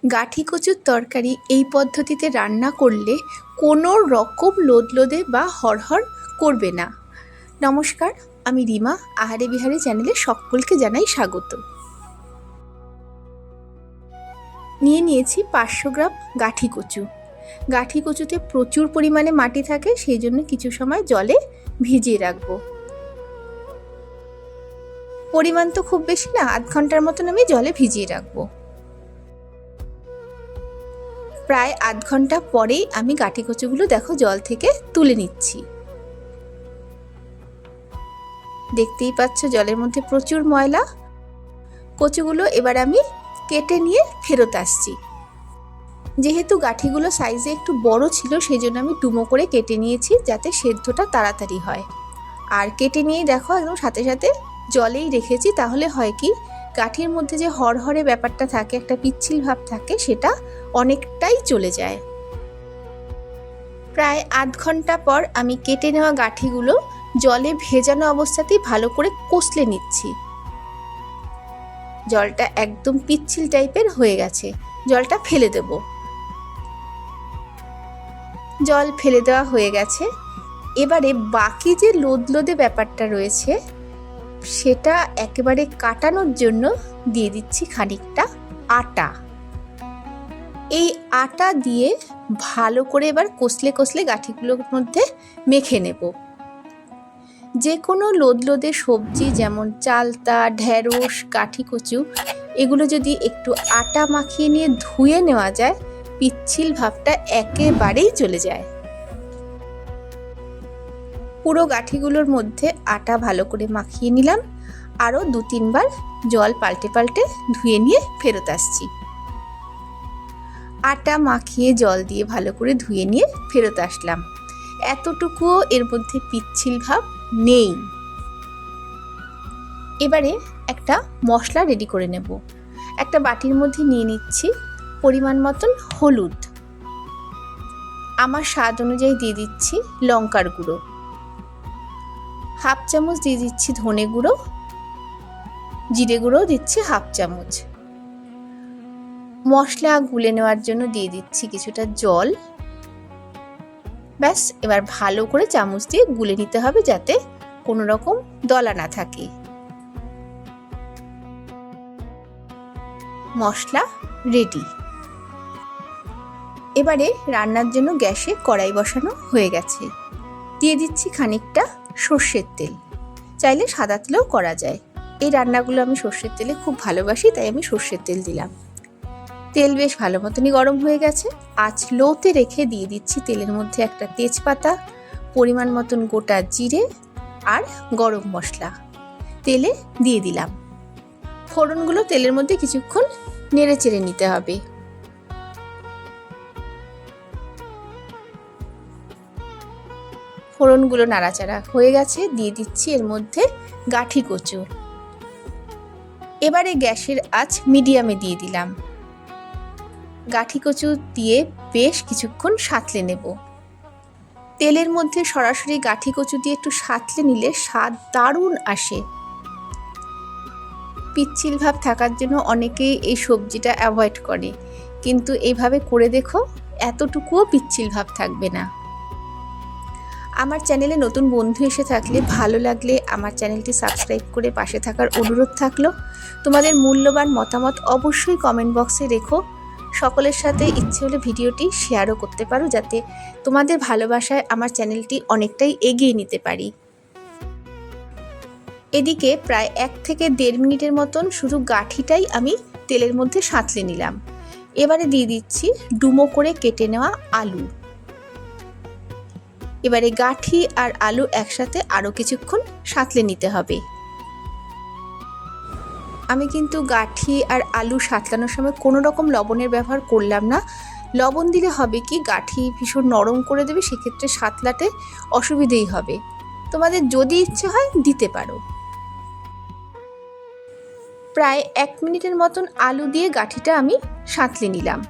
গাঠি কচুর তরকারি এই পদ্ধতিতে রান্না করলে কোনো রকম লোদলোদে বা হড়হড় করবে না। নমস্কার, আমি রিমা। আহারে বিহারে চ্যানেলে সকলকে জানাই স্বাগত। নিয়েছি 500 গ্রাম গাঠি কচু। গাঠি কচুতে প্রচুর পরিমাণে মাটি থাকে, সেই জন্য কিছু সময় জলে ভিজিয়ে রাখবো। পরিমাণ তো খুব বেশি না, আধ ঘন্টার মতন আমি জলে ভিজিয়ে রাখবো। প্রায় আধ ঘন্টা পরেই আমি গাঠি কচুগুলো জল থেকে তুলে নিচ্ছি। দেখতেই পাচ্ছ জলের মধ্যে প্রচুর ময়লা। কচুগুলো এবার আমি কেটে নিয়ে ফেরত আসছি। যেহেতু গাঠিগুলো সাইজে একটু বড় ছিল, সেই জন্য আমি ডুমো করে কেটে নিয়েছি, যাতে সেদ্ধটা তাড়াতাড়ি হয়। আর কেটে নিয়েই একদম সাথে সাথে জলেই রেখেছি, তাহলে হয় কি, গাঠির মধ্যে যে হড়হড়ে ব্যাপারটা থাকে, একটা পিচ্ছিল ভাব থাকে, সেটা অনেকটাই চলে যায়। প্রায় আধ ঘন্টা পর আমি কেটে নেওয়া গাঠিগুলো জলে ভেজানো অবস্থাতেই ভালো করে কষলে নিচ্ছি। জলটা একদম পিচ্ছিল টাইপের হয়ে গেছে, জলটা ফেলে দেব। জল ফেলে দেওয়া হয়ে গেছে। এবারে বাকি যে লোদলোদে ব্যাপারটা রয়েছে, সেটা একেবারে কাটানোর জন্য দিয়ে দিচ্ছি খানিকটা আটা। এই আটা দিয়ে ভালো করে এবার কষলে কষলে গাঠিগুলোর মধ্যে মেখে নেব। যে কোনো লোদলোদে সবজি যেমন চালতা, ঢেঁড়স, গাঠি কচু, এগুলো যদি একটু আটা মাখিয়ে নিয়ে ধুয়ে নেওয়া যায়, পিচ্ছিল ভাবটা একেবারেই চলে যায়। পুরো গাঠিগুলোর মধ্যে আটা ভালো করে মাখিয়ে নিলাম। আরও 2-3 বার জল পাল্টে পাল্টে ধুয়ে নিয়ে ফেরত আসছি। আটা মাখিয়ে জল দিয়ে ভালো করে ধুয়ে নিয়ে ফেরত আসলাম। এতটুকুও এর মধ্যে পিচ্ছিল ভাব নেই। এবারে একটা মশলা রেডি করে নেব। একটা বাটির মধ্যে নিয়ে নিচ্ছি পরিমাণ মতন হলুদ। আমার স্বাদ অনুযায়ী দিয়ে দিচ্ছি লঙ্কার গুঁড়ো। হাফ চামচ দিয়ে দিচ্ছি ধনে গুঁড়ো। জিরে গুঁড়ো দিচ্ছি হাফ চামচ। মশলা গুলে নেওয়ার জন্য দিয়ে দিচ্ছি কিছুটা জল। ব্যাস, এবার ভালো করে চামচ দিয়ে গুলে নিতে হবে, যাতে কোনো রকম দলা না থাকে। মশলা রেডি। এবারে রান্নার জন্য গ্যাসে কড়াই বসানো হয়ে গেছে। দিয়ে দিচ্ছি খানিকটা সর্ষের তেল। চাইলে সাদা তেলেও করা যায়। এই রান্নাগুলো আমি সর্ষের তেলে খুব ভালোবাসি, তাই আমি সর্ষের তেল দিলাম। তেল বেশ ভালো মতনই গরম হয়ে গেছে। আঁচ লোতে রেখে দিয়ে দিচ্ছি তেলের মধ্যে একটা তেজপাতা, পরিমাণ মতন গোটা জিরে আর গরম মশলা। তেলে দিয়ে দিলাম। ফোড়নগুলো তেলের মধ্যে কিছুক্ষণ নেড়ে চেড়ে নিতে হবে। ফোড়নগুলো নাড়াচাড়া হয়ে গেছে, দিয়ে দিচ্ছি এর মধ্যে গাঠি কচু। এবারে গ্যাসের আঁচ মিডিয়ামে দিয়ে দিলাম। গাঠি কচু দিয়ে বেশ কিছুক্ষণ সাঁতলে নেব। তেলের মধ্যে সরাসরি গাঠি কচু দিয়ে একটু সাঁতলে নিলে স্বাদ দারুণ আসে। পিচ্ছিল ভাব থাকার জন্য অনেকেই এই সবজিটা অ্যাভয়েড করে, কিন্তু এইভাবে করে দেখো, এতটুকুও পিচ্ছিল ভাব থাকবে না। আমার চ্যানেলে নতুন বন্ধু এসে থাকলে, ভালো লাগলে আমার চ্যানেলটি সাবস্ক্রাইব করে পাশে থাকার অনুরোধ থাকলো। তোমাদের মূল্যবান মতামত অবশ্যই কমেন্ট বক্সে রেখো। সকলের সাথে ইচ্ছে হলে ভিডিওটি শেয়ারও করতে পারো, যাতে তোমাদের ভালোবাসায় আমার চ্যানেলটি অনেকটাই এগিয়ে নিতে পারি। এদিকে প্রায় 1 থেকে 1.5 মিনিটের মতন শুধু গাঠিটাই আমি তেলের মধ্যে সাঁতলে নিলাম। এবারে দিয়ে দিচ্ছি ডুমো করে কেটে নেওয়া আলু। এবারে গাঠি আর আলু একসাথে আরও কিছুক্ষণ সাঁতলে নিতে হবে। আমি কিন্তু গাঠি আর আলু সাঁতলানোর সময় কোনো রকম লবণের ব্যবহার করলাম না। লবণ দিলে হবে কি, গাঠি ভীষণ নরম করে দেবে, সেক্ষেত্রে সাঁতলাতে অসুবিধেই হবে। তোমাদের যদি ইচ্ছে হয় দিতে পারো। প্রায় 1 মিনিটের মতন আলু দিয়ে গাঠিটা আমি সাঁতলে নিলাম।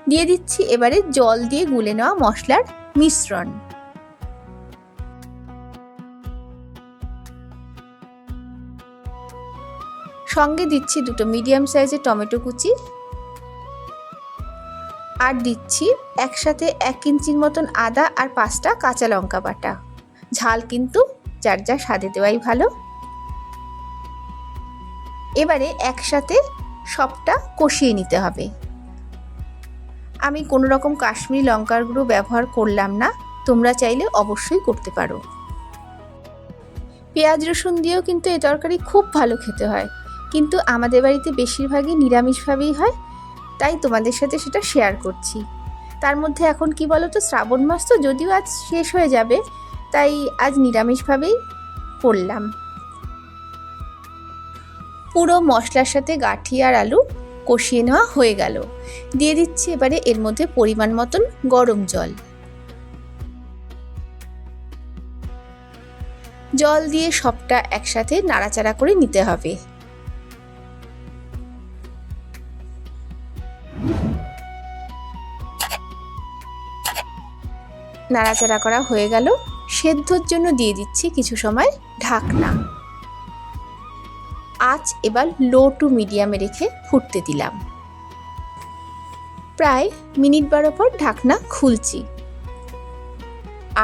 দিয়ে দিচ্ছি এবারে জল দিয়ে গুলে নেওয়া মশলার মিশ্রণ। সঙ্গে দিচ্ছি 2 মিডিয়াম সাইজের টমেটো কুচি, আর দিচ্ছি একসাথে 1 ইঞ্চির মতন আদা আর 5টা কাঁচা লঙ্কা বাটা। ঝাল কিন্তু যার যা স্বাদে দেওয়াই ভালো। এবারে একসাথে সবটা কষিয়ে নিতে হবে। আমি কোনো রকম কাশ্মীরি লঙ্কার গুঁড়ো ব্যবহার করলাম না, তোমরা চাইলে অবশ্যই করতে পারো। পেঁয়াজ রসুন দিয়েও কিন্তু এই তরকারি খুব ভালো খেতে হয়, কিন্তু আমাদের বাড়িতে বেশিরভাগই নিরামিষভাবেই হয়, তাই তোমাদের সাথে সেটা শেয়ার করছি। তার মধ্যে এখন কি বলো তো, শ্রাবণ মাস তো যদিও আজ শেষ হয়ে যাবে, তাই আজ নিরামিষভাবেই করলাম। পুরো মশলার সাথে গাঁঠি আর আলু কষিয়ে নেওয়া হয়ে গেল। দিয়ে দিচ্ছি এবারে এর মধ্যে পরিমাণ মতন গরম জল। জল দিয়ে সবটা একসাথে নাড়াচাড়া করে নিতে হবে। নাড়াচাড়া করা হয়ে গেল। সেদ্ধর জন্য দিয়ে দিচ্ছি কিছু সময় ঢাকনা। আঁচ এবার লো টু মিডিয়ামে রেখে ফুটতে দিলাম। প্রায় মিনিট 12 পর ঢাকনা খুলছি,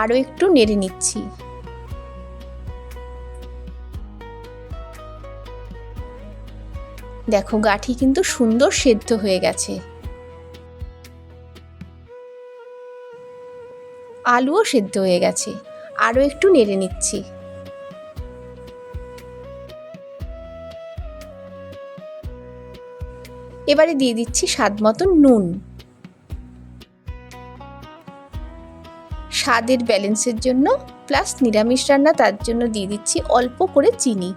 আরও একটু নেড়ে নিচ্ছি। দেখো গাঁঠি কিন্তু সুন্দর সেদ্ধ হয়ে গেছে। আলুও সেদ্ধ হয়ে গেছে, আরও একটু নেড়ে নিচ্ছি। এবারে দিয়ে দিচ্ছি স্বাদ মতন নুন। স্বাদের ব্যালেন্সের জন্য প্লাস নিরামিষ রান্না, তার জন্য দিয়ে দিচ্ছি অল্প করে চিনি।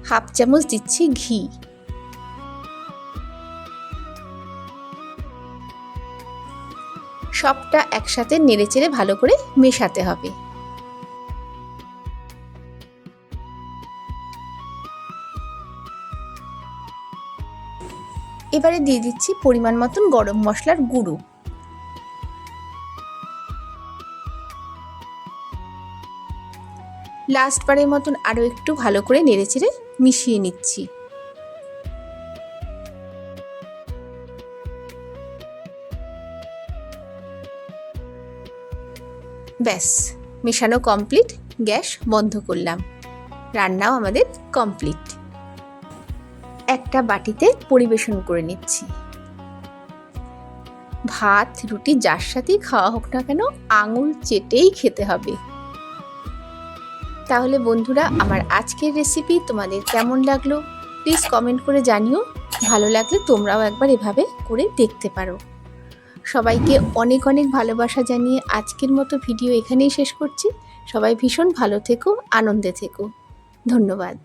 হাফ চামচ দিচ্ছি ঘি। সবটা একসাথে নেড়েচেড়ে ভালো করে মেশাতে হবে। এবারে দিয়ে দিচ্ছি পরিমাণ মতন গরম মশলার গুঁড়ো। লাস্ট বারের মতন আরও একটু ভালো করে নেড়েচেড়ে মিশিয়ে নিচ্ছি। ব্যাস, মেশানো কমপ্লিট। গ্যাস বন্ধ করলাম। রান্নাও আমাদের কমপ্লিট। একটা বাটিতে পরিবেশন করে নিচ্ছি। ভাত রুটি যার সাথেই খাওয়া হোক না কেন, আঙুল চেটেই খেতে হবে। তাহলে বন্ধুরা, আমার আজকের রেসিপি তোমাদের কেমন লাগলো প্লিজ কমেন্ট করে জানিও। ভালো লাগলে তোমরাও একবার এভাবে করে দেখতে পারো। সবাইকে অনেক অনেক ভালোবাসা জানিয়ে আজকের মতো ভিডিও এখানেই শেষ করছি। সবাই ভীষণ ভালো থেকো, আনন্দে থেকো। ধন্যবাদ।